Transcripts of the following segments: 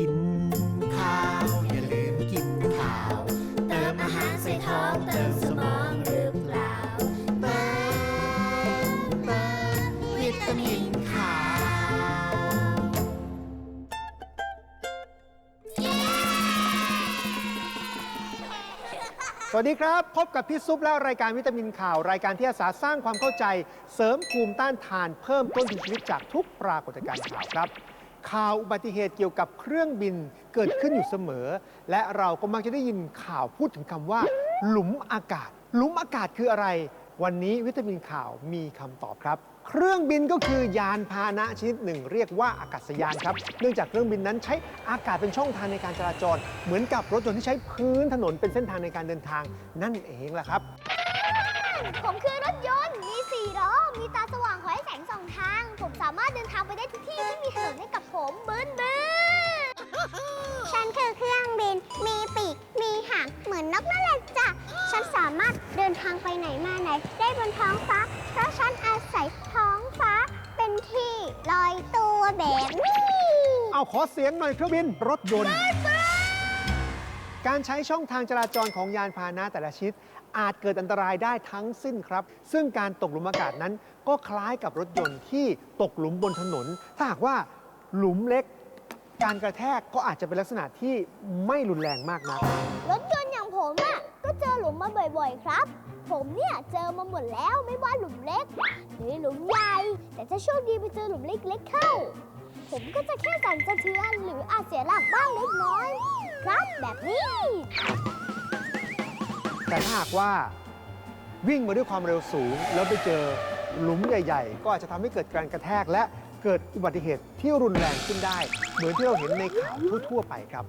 กินข้าวอย่าลืมกินข้าวเติมอาหารใส่ท้องเติมสมองหรือเปล่าเติมวิตามินข้าวสวัสดีครับพบกับพี่ซุปและรายการวิตามินข่าวรายการที่อาสาสร้างความเข้าใจเสริมภูมิต้านทานเพิ่มต้นทุนชีวิตจากทุกปรากฏการณ์ข่าวครับข่าวอุบัติเหตุเกี่ยวกับเครื่องบินเกิดขึ้นอยู่เสมอและเราก็มักจะได้ยินข่าวพูดถึงคำว่าหลุมอากาศหลุมอากาศคืออะไรวันนี้วิตามินข่าวมีคำตอบครับเครื่องบินก็คือยานพาหนะชนิดหนึ่งเรียกว่าอากาศยานครับเนื่องจากเครื่องบินนั้นใช้อากาศเป็นช่องทางในการจราจรเหมือนกับรถยนต์ที่ใช้พื้นถนนเป็นเส้นทางในการเดินทางนั่นเองล่ะครับผมคือรถยนต์มี4 ล้อมีตาสว่างคอยให้แสงส่องทางผมสามารถเดินทางไปได้ทุกที่ที่มีถนนให้กับผมบึ้นฉันคือเครื่องบินมีปีกมีหางเหมือนนกนั่นแหละจ้ะฉันสามารถเดินทางไปไหนมาไหนได้บนท้องฟ้าเพราะฉันอาศัยท้องฟ้าเป็นที่ลอยตัวแบบนี้เอาขอเสียงหน่อยเครื่องบินรถยนต์การใช้ช่องทางจราจรของยานพาหนะแต่ละชนิดอาจเกิดอันตรายได้ทั้งสิ้นครับซึ่งการตกหลุมอากาศนั้นก็คล้ายกับรถยนต์ที่ตกหลุมบนถนนถ้าหากว่าหลุมเล็กการกระแทกก็อาจจะเป็นลักษณะที่ไม่รุนแรงมากนักรถยนต์อย่างผมอ่ะก็เจอหลุมมาบ่อยๆครับผมเนี่ยเจอมาหมดแล้วไม่ว่าหลุมเล็กหรือหลุมใหญ่แต่ถ้าโชคดีไปเจอหลุมเล็กๆเข้าผมก็จะแค่สั่นสะเทือนหรืออาจเสียหลักบ้างเล็กน้อยครับแบบนี้แต่ถ้าหากว่าวิ่งมาด้วยความเร็วสูงแล้วไปเจอหลุมใหญ่ๆก็อาจจะทำให้เกิดการกระแทกและเกิดอุบัติเหตุที่รุนแรงขึ้นได้เหมือนที่เราเห็นในข่าวทั่วๆไปครับ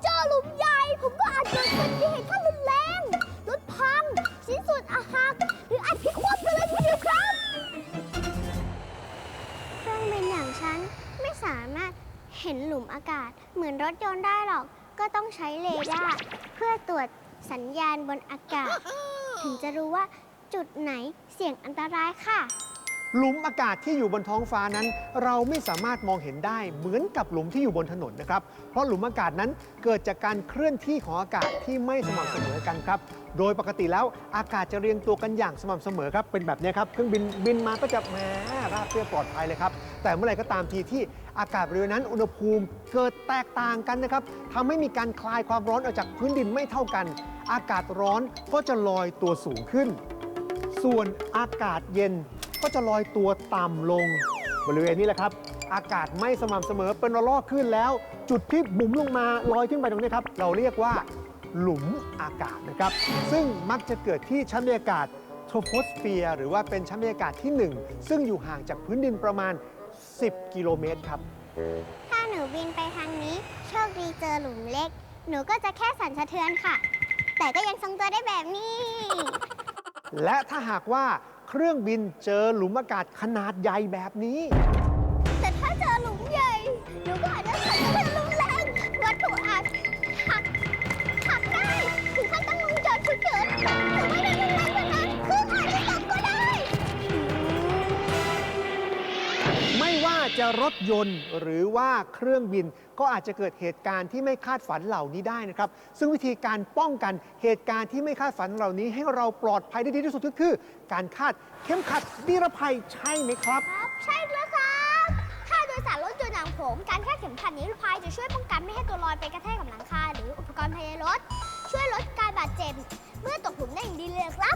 เจอหลุมใหญ่ผมก็อาจเกิดอุบัติเหตุขั้นรุนแรงรถพังชิ้นส่วนอาหักหรืออาจพลิกคว่ำไปเลยทีเดียวครับเครื่องบินอย่างฉันไม่สามารถเห็นหลุมอากาศเหมือนรถยนต์ได้หรอกก็ต้องใช้เรดาร์เพื่อตรวจสัญญาณบนอากาศถึงจะรู้ว่าจุดไหนเสี่ยงอันตรายค่ะหลุมอากาศที่อยู่บนท้องฟ้านั้นเราไม่สามารถมองเห็นได้เหมือนกับหลุมที่อยู่บนถนนนะครับเพราะหลุมอากาศนั้นเกิดจากการเคลื่อนที่ของอากาศที่ไม่สม่ำเสมอกันครับโดยปกติแล้วอากาศจะเรียงตัวกันอย่างสม่ำเสมอครับเป็นแบบนี้ครับเครื่องบินมาก็จะแหมราบเรียบปลอดภัยเลยครับแต่เมื่อไหร่ก็ตามทีที่อากาศบริเวณนั้นอุณหภูมิเกิดแตกต่างกันนะครับทำให้มีการคลายความร้อนออกจากพื้นดินไม่เท่ากันอากาศร้อนก็จะลอยตัวสูงขึ้นส่วนอากาศเย็นก็จะลอยตัวต่ำลงบริเวณนี้แหละครับอากาศไม่สม่ำเสมอเป็นระลอกขึ้นแล้วจุดที่บุ๋มลงมาลอยขึ้นไปตรงนี้ครับเราเรียกว่าหลุมอากาศนะครับซึ่งมักจะเกิดที่ชั้นบรรยากาศโทรโพสเฟียร์หรือว่าเป็นชั้นบรรยากาศที่ 1ซึ่งอยู่ห่างจากพื้นดินประมาณ10 กิโลเมตรครับถ้าหนูบินไปทางนี้โชคดีเจอหลุมเล็กหนูก็จะแค่สั่นสะเทือนค่ะแต่ก็ยังทรงตัวได้แบบนี้ และถ้าหากว่าเครื่องบินเจอหลุมอากาศขนาดใหญ่แบบนี้แต่ถ้าเจอหลุมใหญ่หนูก็อาจจะสั่นสะเทือนรุนแรงวัตถุอาจหักได้ถึงขั้นต้องวงจรฉุกเฉินหรือไม่ได้รุนแรงขนาดนั้นคืออาจจะตกก็ได้ไม่ว่าจะรถยนต์หรือว่าเครื่องบินก็อาจจะเกิดเหตุการณ์ที่ไม่คาดฝันเหล่านี้ได้นะครับซึ่งวิธีการป้องกันเหตุการณ์ที่ไม่คาดฝันเหล่านี้ให้เราปลอดภัยได้ดีที่สุดก็คือการคาดเข็มขัดนิรภัยใช่ไหมครับใช่แล้วครับถ้าโดยสารรถยนต์อย่างผมการคาดเข็มขัดนิรภัยจะช่วยป้องกันไม่ให้ตัวลอยไปกระแทกกับหลังคาหรืออุปกรณ์ภายในรถช่วยลดการบาดเจ็บเมื่อตกหลุมได้อย่างดีเลยครับ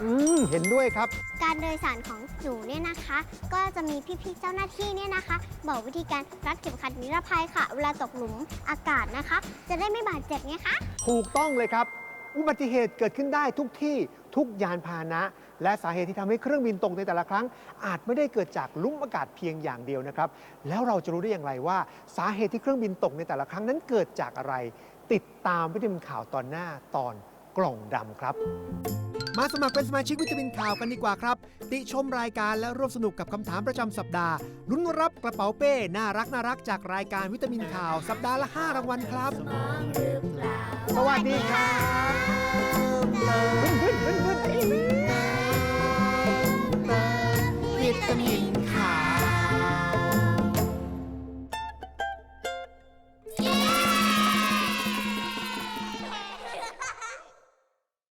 เห็นด้วยครับการโดยสารของหนูเนี่ยนะคะก็จะมีพี่ๆเจ้าหน้าที่เนี่ยนะคะบอกวิธีการรัดเข็มขัดนิรภัยค่ะเวลาตกหลุมอากาศนะคะจะได้ไม่บาดเจ็บไงคะถูกต้องเลยครับอุบัติเหตุเกิดขึ้นได้ทุกที่ทุกยานพาหนะและสาเหตุที่ทำให้เครื่องบินตกในแต่ละครั้งอาจไม่ได้เกิดจากหลุมอากาศเพียงอย่างเดียวนะครับแล้วเราจะรู้ได้อย่างไรว่าสาเหตุที่เครื่องบินตกในแต่ละครั้งนั้นเกิดจากอะไรติดตามวิตามินข่าวตอนหน้าตอนกล่องดำครับมาสมัครเป็นสมาชิกวิตามินข่าวกันดีกว่าครับติชมรายการและร่วมสนุกกับคำถามประจำสัปดาห์ลุ้นรับกระเป๋าเป้น่ารักจากรายการวิตามินข่าวสัปดาห์ละ5 รางวัลครับสวัสดีครับวิตามิน